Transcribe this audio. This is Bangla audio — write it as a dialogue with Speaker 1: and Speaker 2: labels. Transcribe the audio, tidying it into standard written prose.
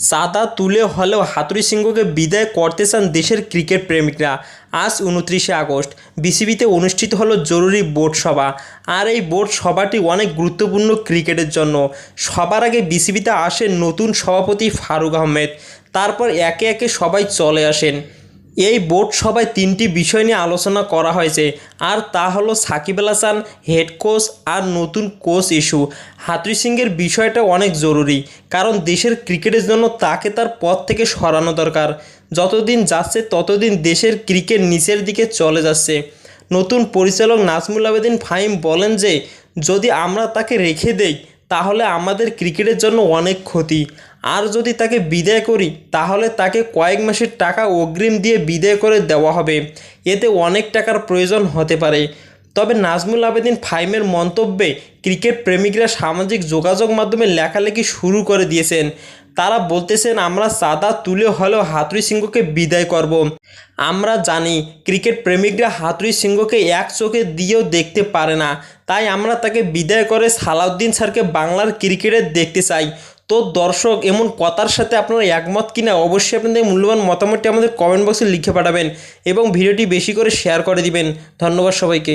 Speaker 1: চাঁদা তুলে হলেও হাথুরুসি সিংকে বিদায় করতে চান দেশের ক্রিকেট প্রেমিকরা। আজ 29শে আগস্ট বিসিবিতে অনুষ্ঠিত হলো জরুরি বোর্ড সভা। আর এই বোর্ড সভাটি অনেক গুরুত্বপূর্ণ ক্রিকেটের জন্য। সবার আগে বিসিবিতে আসেন নতুন সভাপতি ফারুক আহমেদ, তারপর একে একে সবাই চলে আসেন। এই বোর্ড সভায় তিনটি বিষয় নিয়ে আলোচনা করা হয়েছে, আর তা হলো সাকিব আল হাসান, হেড কোচ আর নতুন কোচ ইস্যু। হাথুরুসি সিংয়ের বিষয়টা অনেক জরুরি, কারণ দেশের ক্রিকেটের জন্য তাকে তার পদ থেকে সরানো দরকার। যতদিন যাচ্ছে ততদিন দেশের ক্রিকেট নিচের দিকে চলে যাচ্ছে। নতুন পরিচালক নাজমুল আবেদিন ফাহিম বলেন যে যদি আমরা তাকে রেখে দেই তাহলে আমাদের ক্রিকেটের জন্য অনেক ক্ষতি, আর যদি তাকে বিদায় করি তাহলে তাকে কয়েক মাসের টাকা অগ্রিম দিয়ে বিদায় করে দেওয়া হবে। এতে অনেক টাকার প্রয়োজন হতে পারে। তবে নাজমুল আবেদিন ফাহিমের মন্তব্যে ক্রিকেট প্রেমিকরা সামাজিক যোগাযোগ মাধ্যমে লেখালেখি শুরু করে দিয়েছেন। তারা বলতেছেন আমরা চাঁদা তুলে হলেও হাথুরুসি সিংকে বিদায় করব। আমরা জানি ক্রিকেট প্রেমিকরা হাথুরুসি সিংকে এক চোখে দিয়েও দেখতে পারে না, তাই আমরা তাকে বিদায় করে সালাউদ্দিন স্যারকে বাংলার ক্রিকেটে দেখতে চাই। তো দর্শক, এমন কথার সাথে আপনারা একমত কিনা অবশ্যই আপনাদের মূল্যবান মতামতটি আমাদের কমেন্ট বক্সে লিখে পাঠাবেন এবং ভিডিওটি বেশি করে শেয়ার করে দিবেন। ধন্যবাদ সবাইকে।